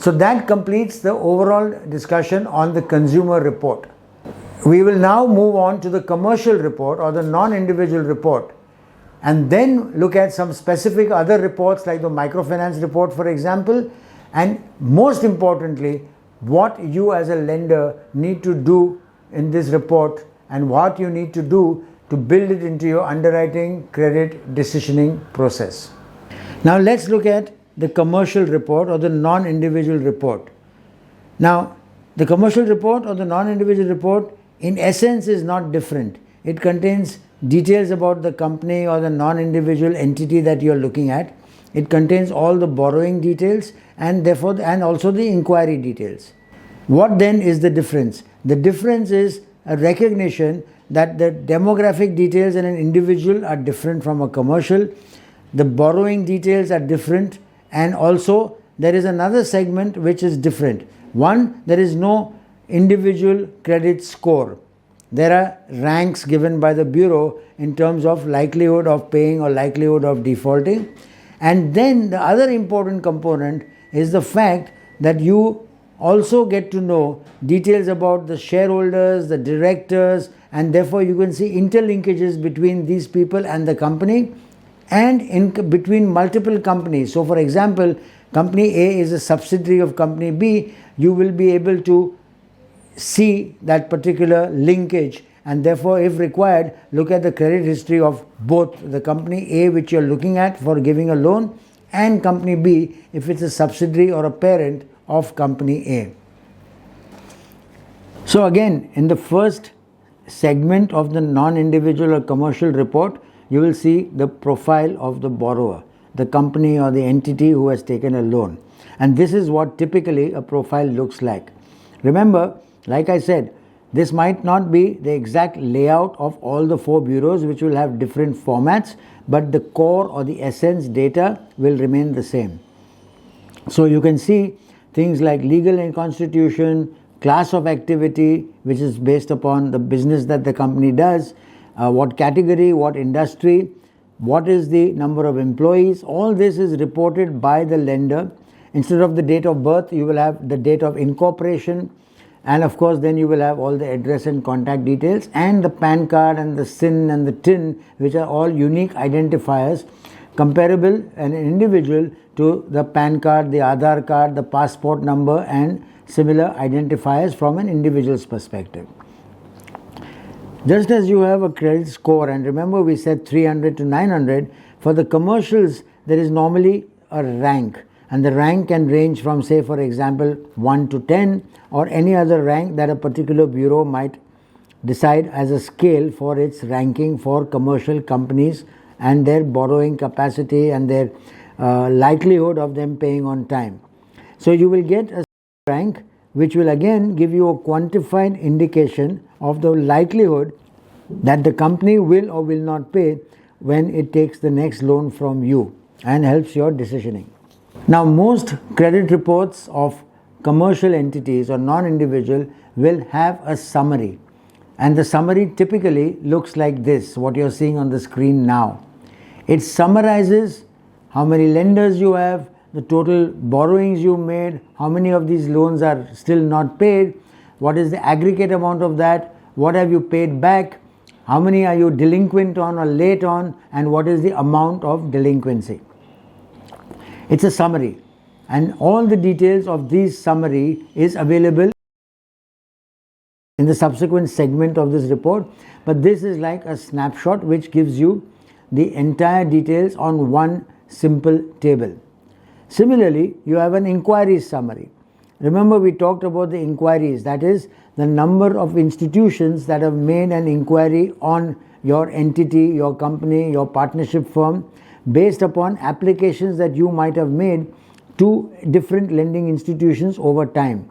So that completes the overall discussion on the consumer report. We will now move on to the commercial report or the non-individual report, and then look at some specific other reports like the microfinance report, for example, and most importantly, what you as a lender need to do in this report and what you need to do to build it into your underwriting credit decisioning process. Now let's look at the commercial report or the non-individual report. Now, the commercial report or the non-individual report in essence is not different. It contains details about the company or the non-individual entity that you are looking at. It contains all the borrowing details and also the inquiry details. What then is the difference? The difference is a recognition that the demographic details in an individual are different from a commercial. The borrowing details are different, and also there is another segment which is different. One, there is no individual credit score. There are ranks given by the bureau in terms of likelihood of paying or likelihood of defaulting. And then the other important component is the fact that you also get to know details about the shareholders, the directors, and therefore you can see interlinkages between these people and the company and between multiple companies. So for example, company A is a subsidiary of company B. You will be able to see that particular linkage, and therefore if required, look at the credit history of both the company A which you are looking at for giving a loan and company B if it's a subsidiary or a parent of company A. So again, in the first segment of the non-individual or commercial report, you will see the profile of the borrower, the company or the entity who has taken a loan. And this is what typically a profile looks like. Remember, like I said, this might not be the exact layout of all the 4 bureaus which will have different formats, but the core or the essence data will remain the same. So you can see things like legal and constitution, class of activity which is based upon the business that the company does, what category, what industry, what is the number of employees. All this is reported by the lender. Instead of the date of birth, you will have the date of incorporation, and of course then you will have all the address and contact details and the PAN card and the SIN and the TIN, which are all unique identifiers comparable an individual to the PAN card, the Aadhaar card, the passport number, and similar identifiers from an individual's perspective. Just as you have a credit score, and remember we said 300 to 900, for the commercials there is normally a rank, and the rank can range from, say for example, 1 to 10 or any other rank that a particular bureau might decide as a scale for its ranking for commercial companies and their borrowing capacity and their likelihood of them paying on time. So you will get a rank which will again give you a quantified indication of the likelihood that the company will or will not pay when it takes the next loan from you and helps your decisioning. Now, most credit reports of commercial entities or non-individual will have a summary, and the summary typically looks like this, what you're seeing on the screen now. It summarizes how many lenders you have, the total borrowings you made, how many of these loans are still not paid, what is the aggregate amount of that, what have you paid back, how many are you delinquent on or late on, and what is the amount of delinquency. It's a summary, and all the details of this summary is available in the subsequent segment of this report, but this is like a snapshot which gives you the entire details on one simple table. Similarly, you have an inquiries summary. Remember, we talked about the inquiries, that is the number of institutions that have made an inquiry on your entity, your company, your partnership firm, based upon applications that you might have made to different lending institutions over time.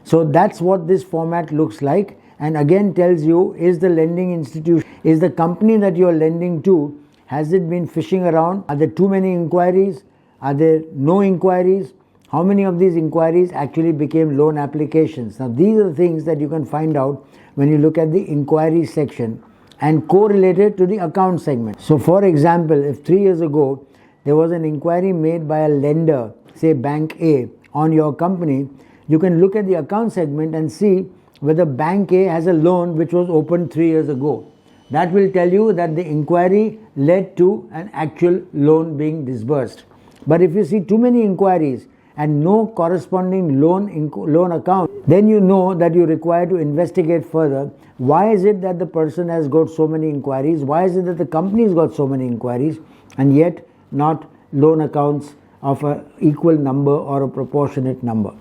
So that's what this format looks like, and again tells you, is the lending institution, is the company that you are lending to, has it been fishing around? Are there too many inquiries? Are there no inquiries? How many of these inquiries actually became loan applications? Now these are the things that you can find out when you look at the inquiry section and correlated to the account segment. So for example, if 3 years ago there was an inquiry made by a lender, say Bank A, on your company, you can look at the account segment and see whether Bank A has a loan which was opened 3 years ago. That will tell you that the inquiry led to an actual loan being disbursed. But if you see too many inquiries and no corresponding loan account, then you know that you require to investigate further. Why is it that the person has got so many inquiries? Why is it that the company has got so many inquiries and yet not loan accounts of an equal number or a proportionate number?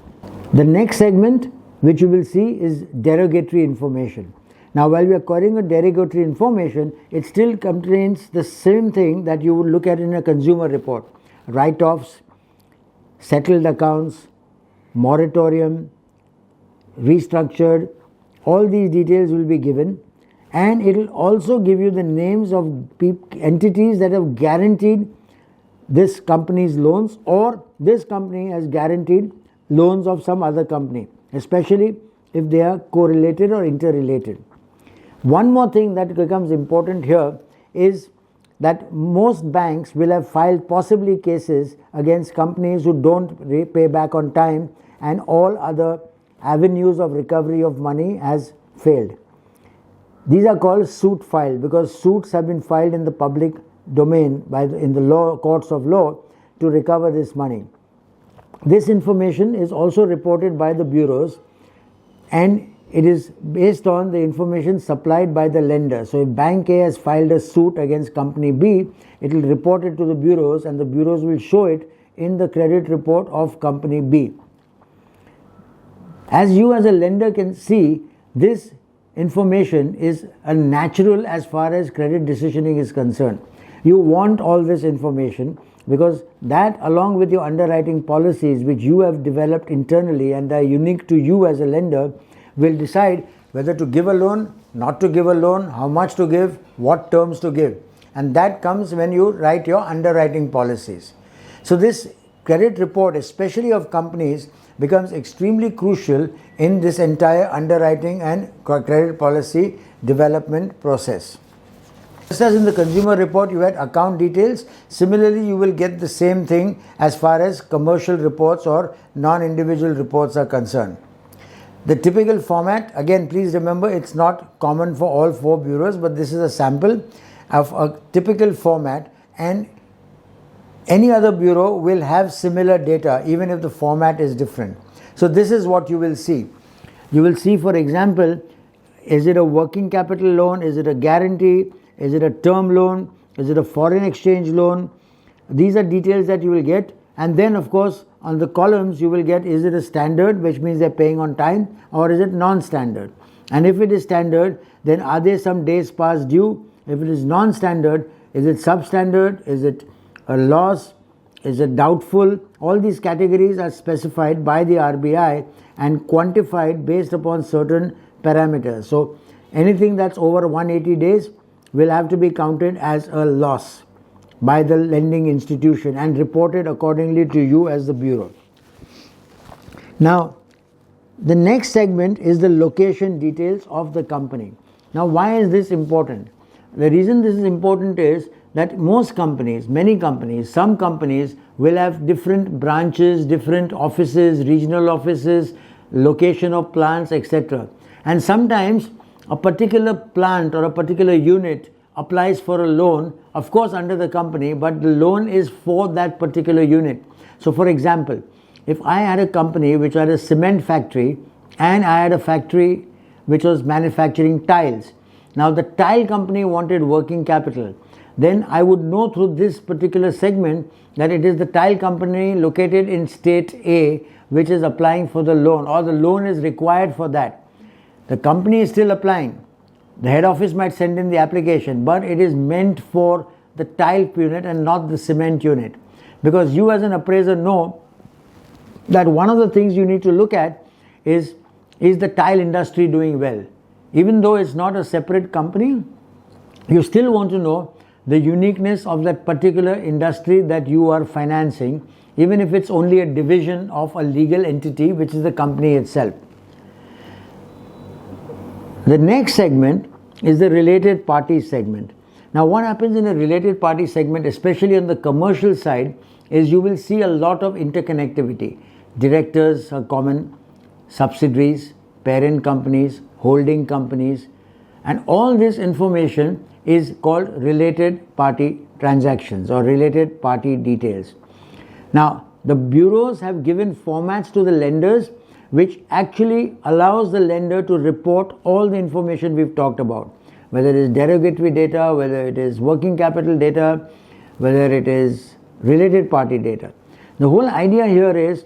The next segment which you will see is derogatory information. Now, while we are querying a derogatory information, it still contains the same thing that you would look at in a consumer report. Write-offs, settled accounts, moratorium, restructured, all these details will be given, and it will also give you the names of entities that have guaranteed this company's loans, or this company has guaranteed loans of some other company, especially if they are correlated or interrelated. One more thing that becomes important here is that most banks will have filed possibly cases against companies who don't pay back on time, and all other avenues of recovery of money has failed. These are called suit filed because suits have been filed in the public domain in the law courts of law to recover this money. This information is also reported by the bureaus, and it is based on the information supplied by the lender. So if Bank A has filed a suit against company B, it will report it to the bureaus, and the bureaus will show it in the credit report of company B. As you as a lender can see, this information is a natural as far as credit decisioning is concerned. You want all this information because that, along with your underwriting policies which you have developed internally and are unique to you as a lender, will decide whether to give a loan, not to give a loan, how much to give, what terms to give. And that comes when you write your underwriting policies. So this credit report, especially of companies, becomes extremely crucial in this entire underwriting and credit policy development process. Just as in the consumer report you had account details, similarly you will get the same thing as far as commercial reports or non-individual reports are concerned. The typical format, again please remember, it's not common for all 4 bureaus, but this is a sample of a typical format, and any other bureau will have similar data even if the format is different. So this is what you will see. You will see, for example, is it a working capital loan, is it a guarantee, is it a term loan, is it a foreign exchange loan? These are details that you will get, and then of course on the columns you will get, is it a standard, which means they're paying on time, or is it non-standard? And if it is standard, then are there some days past due? If it is non-standard, is it substandard, is it a loss, is it doubtful? All these categories are specified by the RBI and quantified based upon certain parameters. So anything that's over 180 days will have to be counted as a loss by the lending institution and reported accordingly to you as the bureau. Now, the next segment is the location details of the company. Now, why is this important? The reason this is important is that most companies, many companies, some companies will have different branches, different offices, regional offices, location of plants, etc. And sometimes a particular plant or a particular unit applies for a loan, of course under the company, but the loan is for that particular unit. So for example, if I had a company which had a cement factory and I had a factory which was manufacturing tiles. Now the tile company wanted working capital. Then I would know through this particular segment that it is the tile company located in state A which is applying for the loan, or the loan is required for that. The company is still applying. The head office might send in the application, but it is meant for the tile unit and not the cement unit. Because you as an appraiser know that one of the things you need to look at is the tile industry doing well? Even though it's not a separate company, you still want to know the uniqueness of that particular industry that you are financing, even if it's only a division of a legal entity, which is the company itself. The next segment is the related party segment. Now what happens in a related party segment, especially on the commercial side, is you will see a lot of interconnectivity. directors are common, subsidiaries, parent companies, holding companies, and all this information is called related party transactions or related party details. Now, the bureaus have given formats to the lenders which actually allows the lender to report all the information we've talked about, whether it is derogatory data, whether it is working capital data, whether it is related party data. The whole idea here is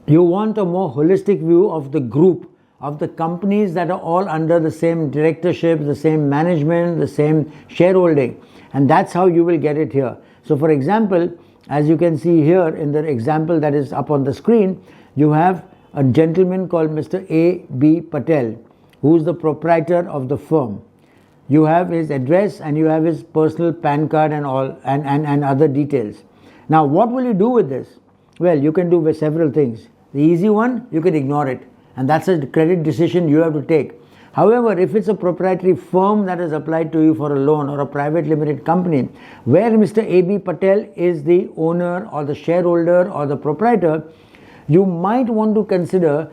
you want a more holistic view of the group, of the companies that are all under the same directorship, the same management, the same shareholding, and that's how you will get it here. So for example, as you can see here in the example that is up on the screen, you have a gentleman called Mr. A.B. Patel, who is the proprietor of the firm. You have his address and you have his personal PAN card and all and other details. Now what will you do with this? Well, you can do with several things. The easy one, you can ignore it, and that's a credit decision you have to take. However, if it's a proprietary firm that has applied to you for a loan, or a private limited company where Mr. A.B. Patel is the owner or the shareholder or the proprietor, you might want to consider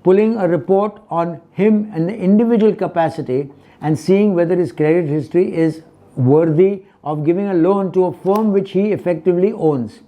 pulling a report on him in the individual capacity and seeing whether his credit history is worthy of giving a loan to a firm which he effectively owns.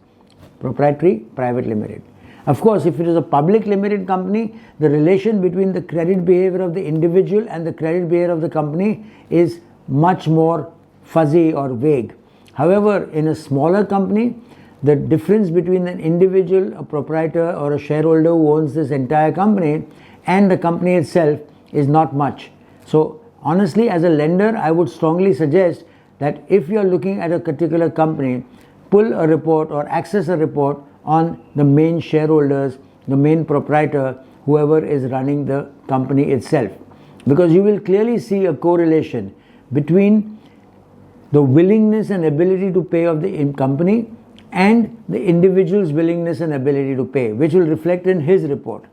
Proprietary, private limited. Of course, if it is a public limited company, the relation between the credit behavior of the individual and the credit behavior of the company is much more fuzzy or vague. However, in a smaller company, the difference between an individual, a proprietor or a shareholder who owns this entire company and the company itself is not much. So honestly, as a lender, I would strongly suggest that if you are looking at a particular company, pull a report or access a report on the main shareholders, the main proprietor, whoever is running the company itself. Because you will clearly see a correlation between the willingness and ability to pay of the company and the individual's willingness and ability to pay, which will reflect in his report.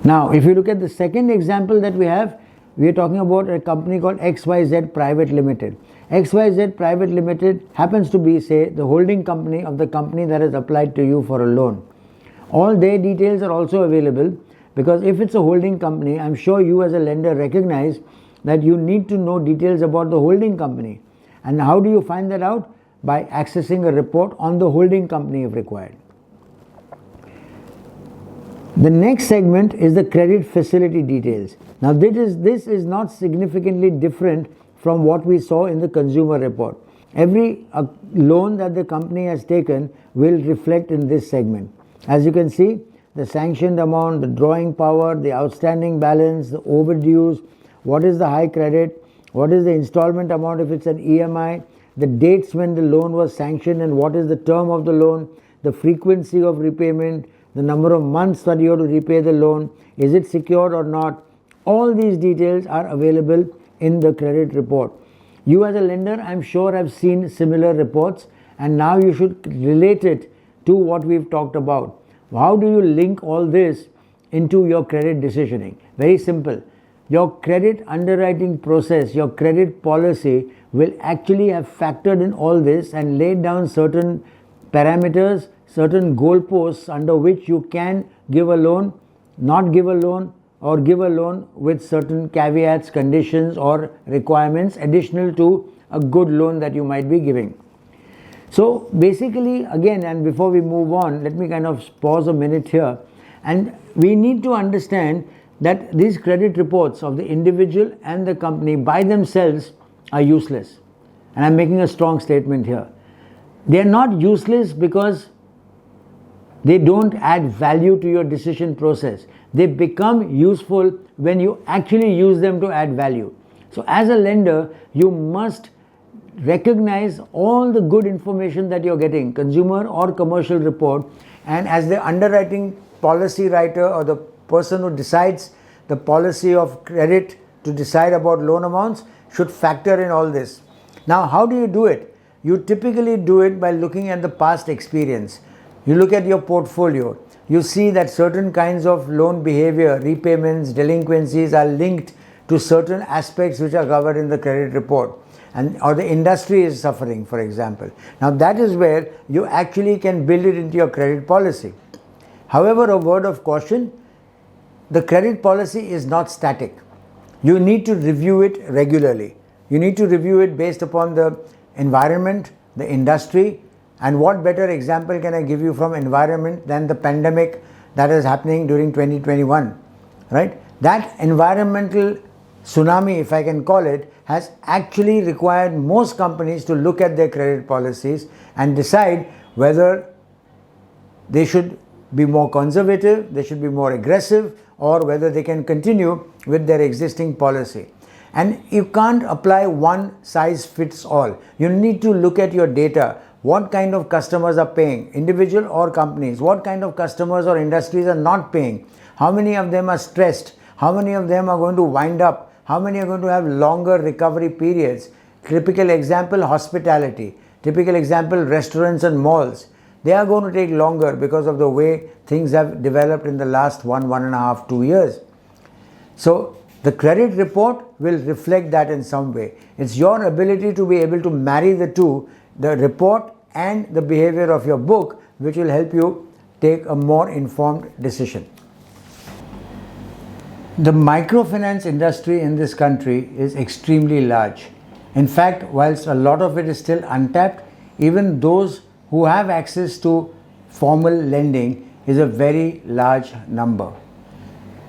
Now, if you look at the second example that we have, we are talking about a company called XYZ Private Limited. XYZ Private Limited happens to be, say, the holding company of the company that has applied to you for a loan. All their details are also available, because if it's a holding company, I'm sure you as a lender recognize that you need to know details about the holding company. And how do you find that out? By accessing a report on the holding company if required. The next segment is the credit facility details. Now this is not significantly different from what we saw in the consumer report. Every loan that the company has taken will reflect in this segment. As you can see, the sanctioned amount, the drawing power, the outstanding balance, the overdues, what is the high credit, what is the installment amount if it's an EMI, the dates when the loan was sanctioned and what is the term of the loan, the frequency of repayment, the number of months that you have to repay the loan, is it secured or not. All these details are available in the credit report. You as a lender, I'm sure, have seen similar reports, and now you should relate it to what we've talked about. How do you link all this into your credit decisioning? Very simple. Your credit underwriting process, your credit policy will actually have factored in all this and laid down certain parameters, certain goalposts under which you can give a loan, not give a loan, or give a loan with certain caveats, conditions or requirements additional to a good loan that you might be giving. So basically, again, and before we move on, let me kind of pause a minute here, and we need to understand that these credit reports of the individual and the company by themselves are useless. And I'm making a strong statement here. They are not useless because they don't add value to your decision process. They become useful when you actually use them to add value. So as a lender, you must recognize all the good information that you're getting, consumer or commercial report, and as the underwriting policy writer or the person who decides the policy of credit to decide about loan amounts should factor in all this. Now, how do you do it? You typically do it by looking at the past experience. You look at your portfolio. You see that certain kinds of loan behavior, repayments, delinquencies are linked to certain aspects which are covered in the credit report. or the industry is suffering, for example. Now that is where you actually can build it into your credit policy. However, a word of caution, the credit policy is not static. You need to review it regularly. You need to review it based upon the environment, the industry, and what better example can I give you from environment than the pandemic that is happening during 2021, right? That environmental tsunami, if I can call it, has actually required most companies to look at their credit policies and decide whether they should be more conservative, they should be more aggressive, or whether they can continue with their existing policy. And you can't apply one size fits all. You need to look at your data. What kind of customers are paying, individual or companies? What kind of customers or industries are not paying? How many of them are stressed? How many of them are going to wind up? How many are going to have longer recovery periods? Typical example, hospitality. Typical example, restaurants and malls. They are going to take longer because of the way things have developed in the last 1.5, 2 years. So the credit report will reflect that in some way. It's your ability to be able to marry the two, the report and the behavior of your book, which will help you take a more informed decision. The microfinance industry in this country is extremely large. In fact, whilst a lot of it is still untapped, even those who have access to formal lending is a very large number.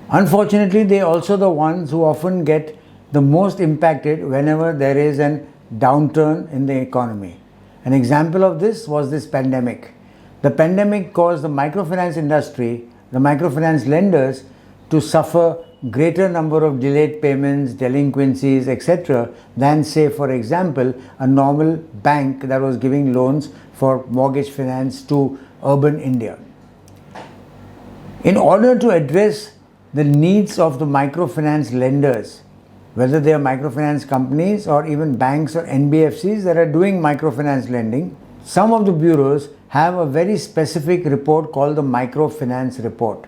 Unfortunately, they are also the ones who often get the most impacted whenever there is a downturn in the economy. An example of this was this pandemic. The pandemic caused the microfinance industry, the microfinance lenders, to suffer greater number of delayed payments, delinquencies, etc. than, say, for example, a normal bank that was giving loans for mortgage finance to urban India. In order to address the needs of the microfinance lenders, whether they are microfinance companies or even banks or NBFCs that are doing microfinance lending, some of the bureaus have a very specific report called the microfinance report.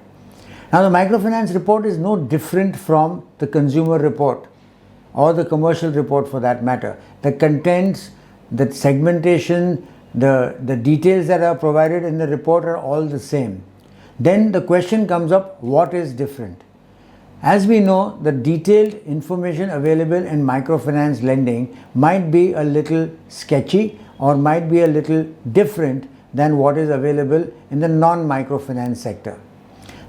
Now, the microfinance report is no different from the consumer report or the commercial report for that matter. The contents, the segmentation, the details that are provided in the report are all the same. Then the question comes up, what is different? As we know, the detailed information available in microfinance lending might be a little sketchy or might be a little different than what is available in the non-microfinance sector.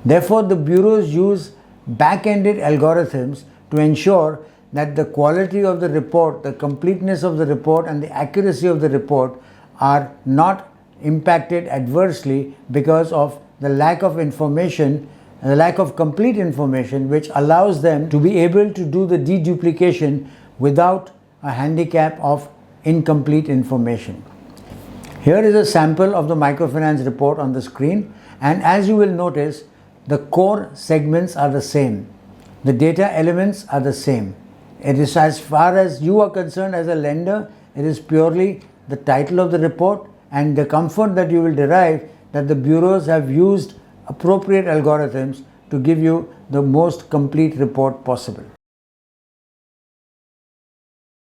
Therefore, the bureaus use back-ended algorithms to ensure that the quality of the report, the completeness of the report and the accuracy of the report are not impacted adversely because of the lack of information, the lack of complete information, which allows them to be able to do the deduplication without a handicap of incomplete information. Here is a sample of the microfinance report on the screen, and as you will notice, the core segments are the same. The data elements are the same. It is, as far as you are concerned as a lender, it is purely the title of the report and the comfort that you will derive that the bureaus have used appropriate algorithms to give you the most complete report possible.